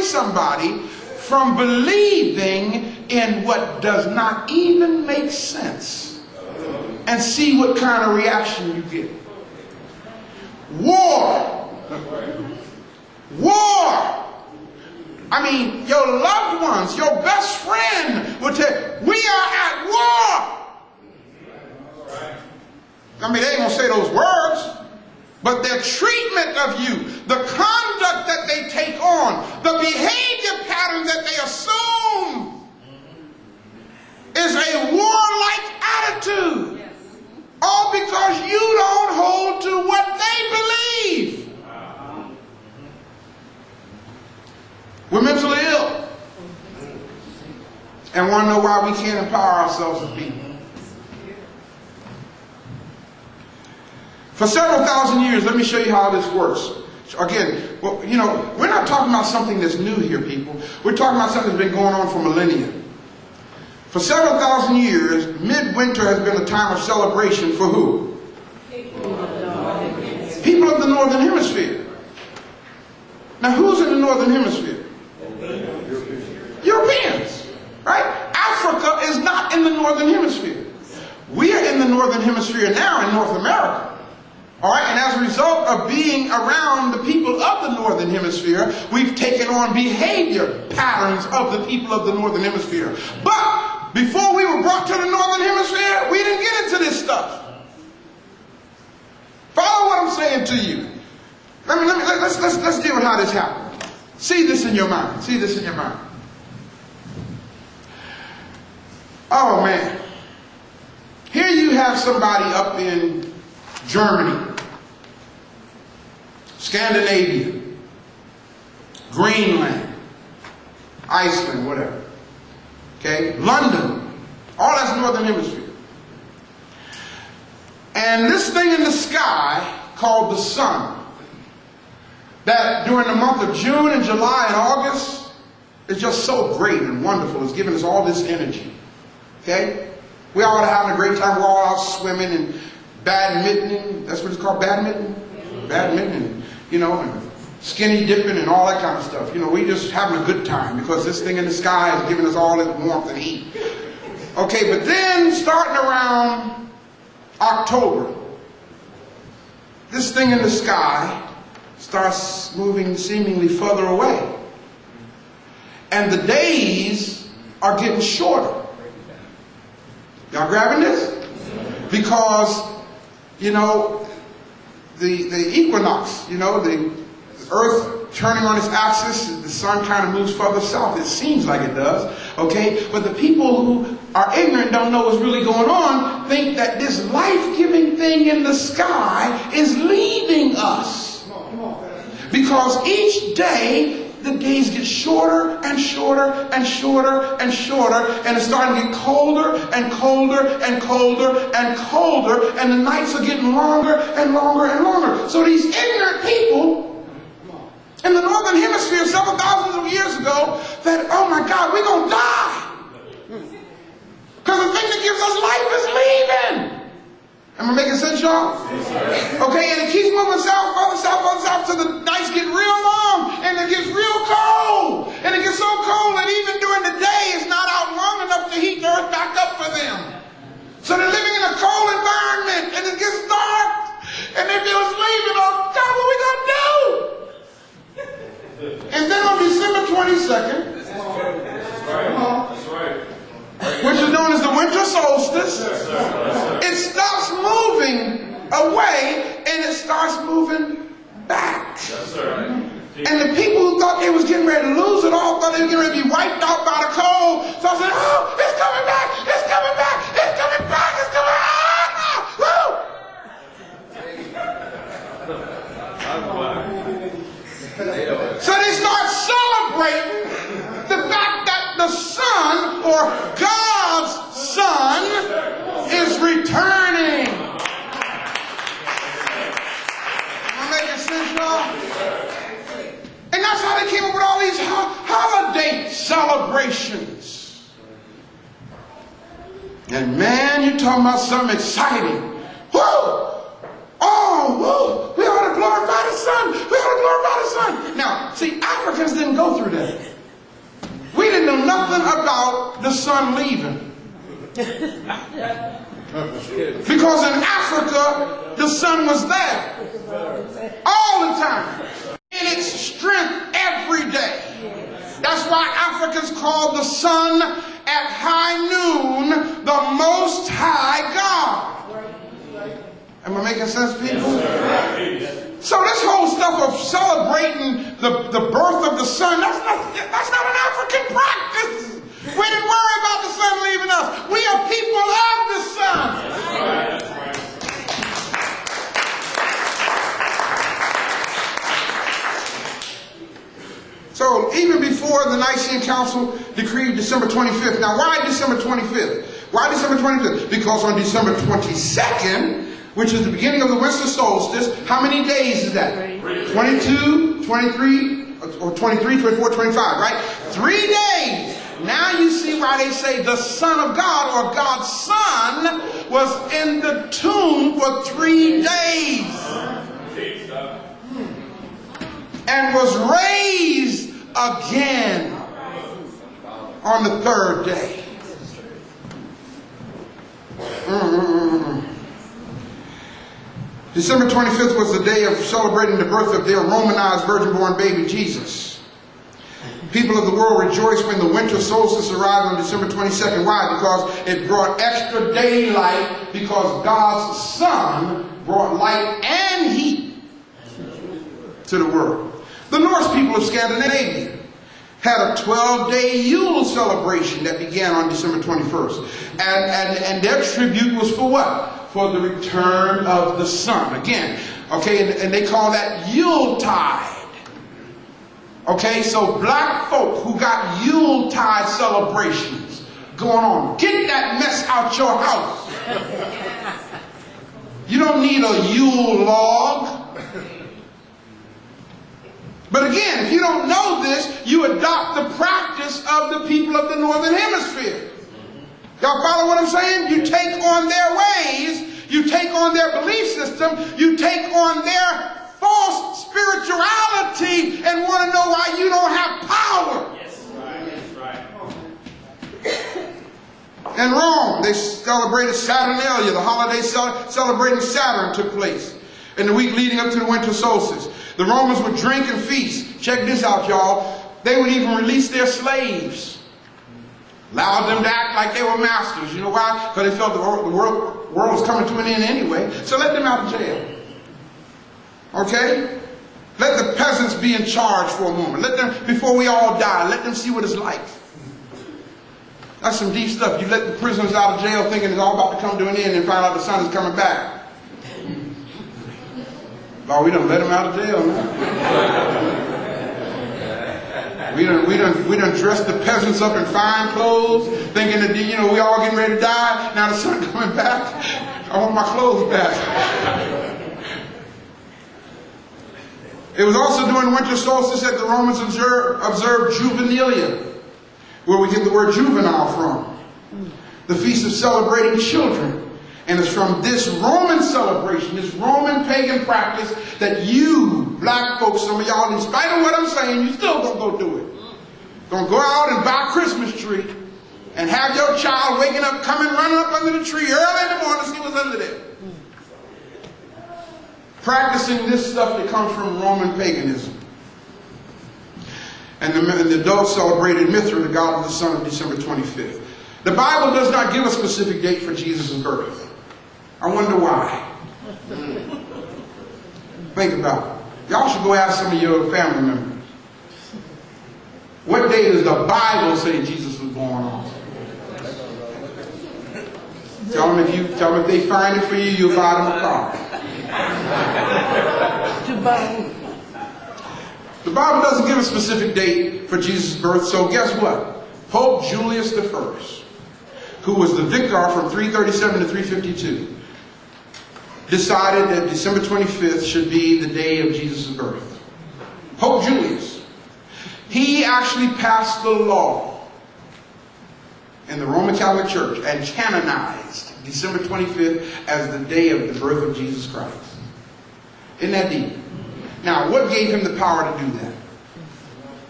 somebody from believing in what does not even make sense and see what kind of reaction you get. War. War. I mean, your loved ones, your best friend will tell you, we are at war. I mean, they ain't going to say those words, but their treatment of you, the conduct that they take on, the behavior pattern that they assume is a warlike attitude. All because you don't hold to what they believe. We're mentally ill and want to know why we can't empower ourselves as people. For several thousand years, let me show you how this works. Again, well, you know, we're not talking about something that's new here, people. We're talking about something that's been going on for millennia. For several thousand years, midwinter has been a time of celebration for who? People of the Northern Hemisphere. Now, who's in the Northern Hemisphere? Europeans, right? Africa is not in the Northern Hemisphere. We are in the Northern Hemisphere now in North America. All right, and as a result of being around the people of the Northern Hemisphere, we've taken on behavior patterns of the people of the Northern Hemisphere. But before we were brought to the Northern Hemisphere, we didn't get into this stuff. Follow what I'm saying to you. Let's deal with how this happened. See this in your mind. See this in your mind. Oh man. Here you have somebody up in Germany, Scandinavia, Greenland, Iceland, whatever. Okay? London. All that's Northern Hemisphere. And this thing in the sky called the sun, that during the month of June and July and August is just so great and wonderful. It's giving us all this energy. Okay? We all are having a great time. We're all out swimming and badminton. That's what it's called, badminton? Badminton, you know, and skinny dipping and all that kind of stuff. You know, we just having a good time because this thing in the sky is giving us all this warmth and heat. Okay, but then starting around October, this thing in the sky starts moving seemingly further away. And the days are getting shorter. Y'all grabbing this? Because, you know, the equinox, you know, the earth turning on its axis, the sun kind of moves further south. It seems like it does, okay? But the people who are ignorant, don't know what's really going on, think that this life-giving thing in the sky is leaving us. Because each day, the days get shorter and shorter and shorter and shorter, and it's starting to get colder and colder and colder and colder, and the nights are getting longer and longer and longer. So these ignorant people in the Northern Hemisphere several thousands of years ago that, oh my God, we're going to die. Because the thing that gives us life is leaving. Am I making sense, y'all? Okay, and it keeps moving south, further south, further south, till the nights get real long, and it gets real cold. And it gets so cold that even during the day, it's not out long enough to heat the earth back up for them. So they're living in a cold environment, and it gets dark, and they feel sleepy. Oh God, what are we going to do? And then on December 22nd, which is known as the Winter Solstice, it stops moving away and it starts moving back. And the people who thought they was getting ready to lose it all thought they were getting ready to be wiped out by the cold. So I said, oh, it's coming back, it's coming back, it's coming back, it's coming back. So they start celebrating the fact that the sun, or God's Son, is returning. Am I making sense, y'all? And that's how they came up with all these holiday celebrations. And man, you're talking about something exciting. Woo! Oh, woo! We ought to glorify the Son. We ought to glorify the Son. Now, see, Africans didn't go through that. We didn't know nothing about the sun leaving. Because in Africa, the sun was there all the time, in its strength every day. That's why Africans call the sun at high noon the Most High God. Am I making sense, people? So this whole stuff of celebrating the birth of the sun, that's not an African practice. We didn't worry about the sun leaving us. We are people of the sun. So even before the Nicene Council decreed December 25th. Now why December 25th? Why December 25th? Because on December 22nd, which is the beginning of the Winter Solstice, how many days is that? 22, 23, or 23, 24, 25, right? 3 days. Now you see why they say the Son of God, or God's Son, was in the tomb for 3 days. And was raised again on the 3rd day. December 25th was the day of celebrating the birth of their Romanized virgin-born baby Jesus. People of the world rejoiced when the winter solstice arrived on December 22nd. Why? Because it brought extra daylight, because God's Son brought light and heat to the world. The Norse people of Scandinavia had a 12-day Yule celebration that began on December 21st. And their tribute was for what? For the return of the sun. Again, okay, and they call that Yuletide. Okay, so black folk who got Yuletide celebrations going on, get that mess out your house. You don't need a Yule log. But again, if you don't know this, you adopt the practice of the people of the Northern Hemisphere. Y'all follow what I'm saying? You take on their ways, you take on their belief system, you take on their false spirituality and want to know why you don't have power. Yes, right. In Rome, they celebrated Saturnalia. The holiday celebrating Saturn took place in the week leading up to the winter solstice. The Romans would drink and feast. Check this out, y'all. They would even release their slaves. Allowed them to act like they were masters. You know why? Because they felt the world was coming to an end anyway. So let them out of jail. Okay? Let the peasants be in charge for a moment. Let them, before we all die, let them see what it's like. That's some deep stuff. You let the prisoners out of jail thinking it's all about to come to an end and find out the sun is coming back. Oh, we done let them out of jail now. We done dressed the peasants up in fine clothes, thinking that, you know, we all getting ready to die. Now the sun coming back. I want my clothes back. It was also during the winter solstice that the Romans observed Juvenalia, where we get the word juvenile from. The feast of celebrating children. And it's from this Roman celebration, this Roman pagan practice, that you, black folks, some of y'all, in spite of what I'm saying, you still gonna go do it. Gonna go out and buy a Christmas tree and have your child waking up, coming, running up under the tree early in the morning to see what's under there. Practicing this stuff that comes from Roman paganism. And the adults celebrated Mithra, the god of the sun, on December 25th. The Bible does not give a specific date for Jesus' birth. I wonder why. Think about it. Y'all should go ask some of your family members. What day does the Bible say Jesus was born on? Tell them if they find it for you, you'll buy them a car. The Bible doesn't give a specific date for Jesus' birth, so guess what? Pope Julius I, who was the vicar from 337 to 352, decided that December 25th should be the day of Jesus' birth. Pope Julius. He actually passed the law in the Roman Catholic Church and canonized December 25th as the day of the birth of Jesus Christ. Isn't that deep? Now, what gave him the power to do that?